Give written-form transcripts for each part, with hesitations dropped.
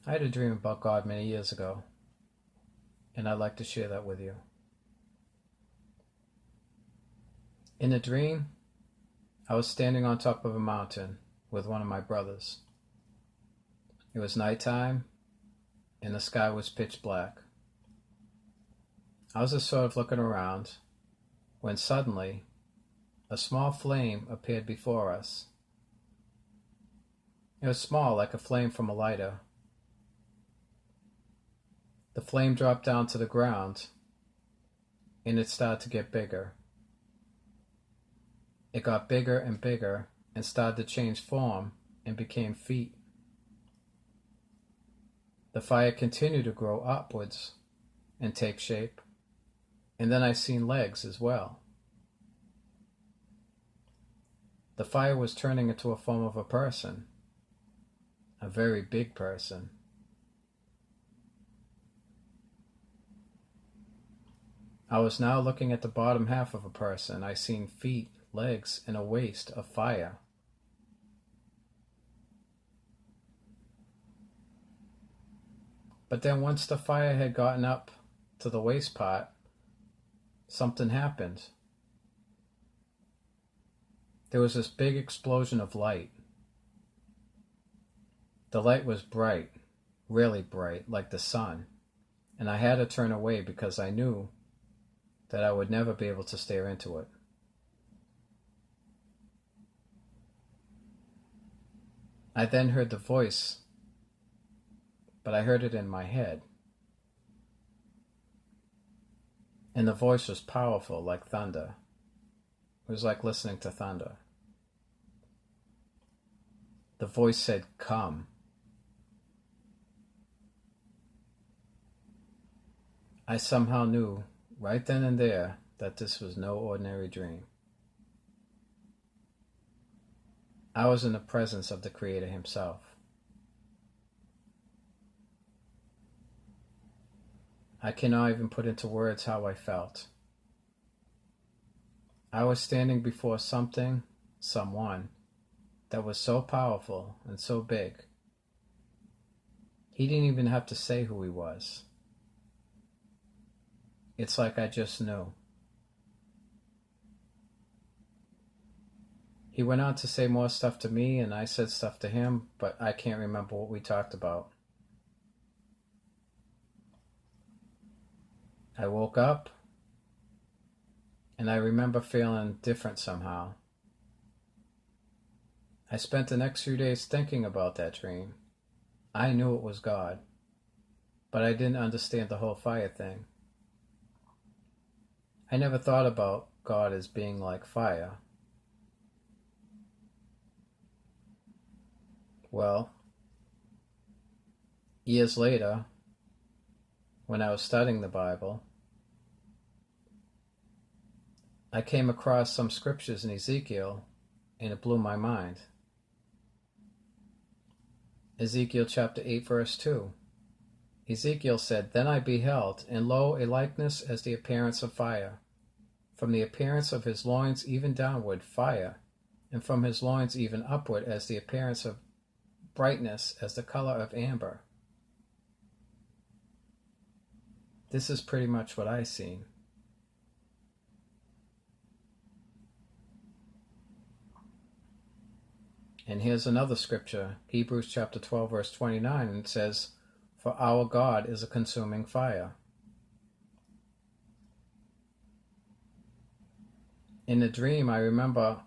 I had a dream about God many years ago, and I'd like to share that with you. In a dream, I was standing on top of a mountain with one of my brothers. It was nighttime, and the sky was pitch black. I was just sort of looking around when suddenly a small flame appeared before us. It was small, like a flame from a lighter. The flame dropped down to the ground, and it started to get bigger. It got bigger and bigger and started to change form and became feet. The fire continued to grow upwards and take shape, and then I seen legs as well. The fire was turning into a form of a person, a very big person. I was now looking at the bottom half of a person. I seen feet, legs, and a waist of fire. But then once the fire had gotten up to the waist part, something happened. There was this big explosion of light. The light was bright, really bright, like the sun, and I had to turn away because I knew that I would never be able to stare into it. I then heard the voice, but I heard it in my head. And the voice was powerful, like thunder. It was like listening to thunder. The voice said, "Come." I somehow knew, right then and there, that this was no ordinary dream. I was in the presence of the Creator himself. I cannot even put into words how I felt. I was standing before something, someone, that was so powerful and so big. He didn't even have to say who he was. It's like I just knew. He went on to say more stuff to me, and I said stuff to him, but I can't remember what we talked about. I woke up, and I remember feeling different somehow. I spent the next few days thinking about that dream. I knew it was God, but I didn't understand the whole fire thing. I never thought about God as being like fire. Well, years later, when I was studying the Bible, I came across some scriptures in Ezekiel, and it blew my mind. Ezekiel chapter 8, verse 2. Ezekiel said, "Then I beheld, and lo, a likeness as the appearance of fire. From the appearance of his loins even downward, fire, and from his loins even upward as the appearance of brightness as the color of amber." This is pretty much what I seen. And here's another scripture, Hebrews chapter 12, verse 29, and it says, "For our God is a consuming fire." In the dream, I remember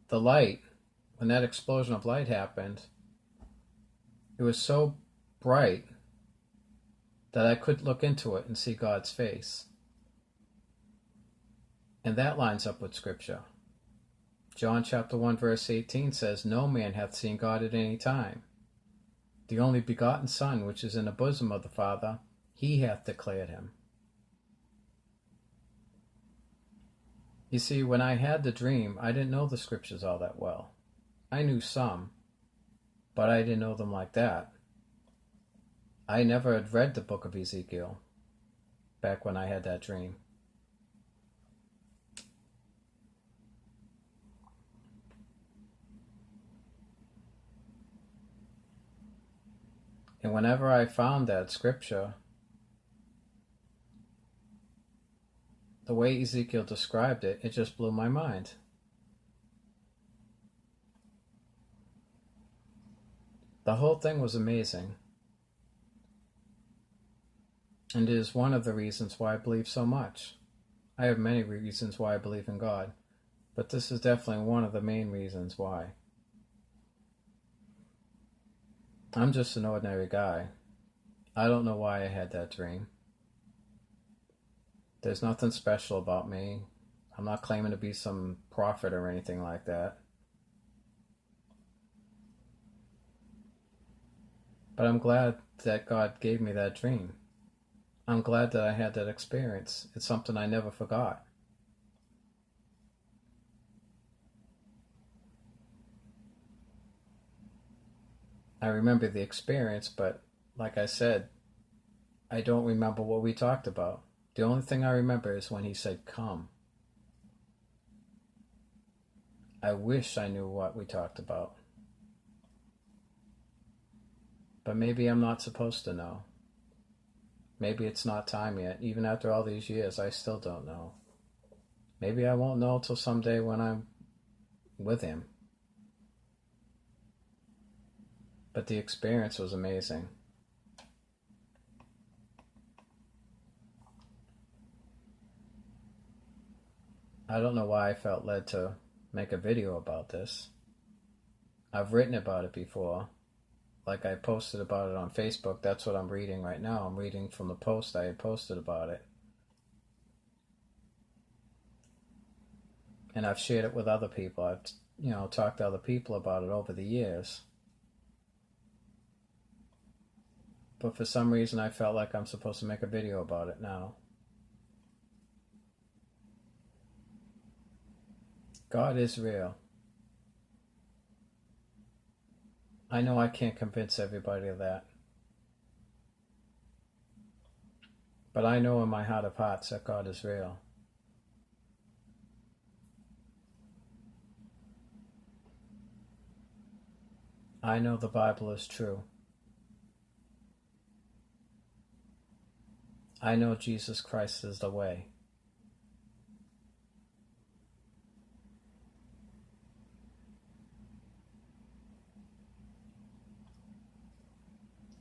the light, when that explosion of light happened, it was so bright that I could look into it and see God's face. And that lines up with Scripture. John chapter 1, verse 18 says, "No man hath seen God at any time. The only begotten Son, which is in the bosom of the Father, he hath declared him." You see, when I had the dream, I didn't know the scriptures all that well. I knew some, but I didn't know them like that. I never had read the book of Ezekiel back when I had that dream. And whenever I found that scripture, the way Ezekiel described it, it just blew my mind. The whole thing was amazing. And it is one of the reasons why I believe so much. I have many reasons why I believe in God, but this is definitely one of the main reasons why. I'm just an ordinary guy. I don't know why I had that dream. There's nothing special about me. I'm not claiming to be some prophet or anything like that. But I'm glad that God gave me that dream. I'm glad that I had that experience. It's something I never forgot. I remember the experience, but like I said, I don't remember what we talked about. The only thing I remember is when he said, "Come." I wish I knew what we talked about. But maybe I'm not supposed to know. Maybe it's not time yet. Even after all these years, I still don't know. Maybe I won't know till someday when I'm with him. But the experience was amazing. I don't know why I felt led to make a video about this. I've written about it before. Like I posted about it on Facebook. That's what I'm reading right now. I'm reading from the post I had posted about it. And I've shared it with other people. I've talked to other people about it over the years. But for some reason I felt like I'm supposed to make a video about it now. God is real. I know I can't convince everybody of that. But I know in my heart of hearts that God is real. I know the Bible is true. I know Jesus Christ is the way.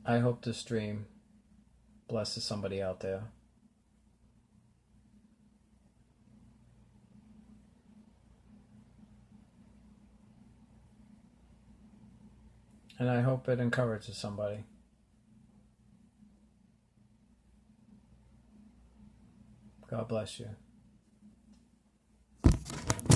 I hope this dream blesses somebody out there. And I hope it encourages somebody. God bless you.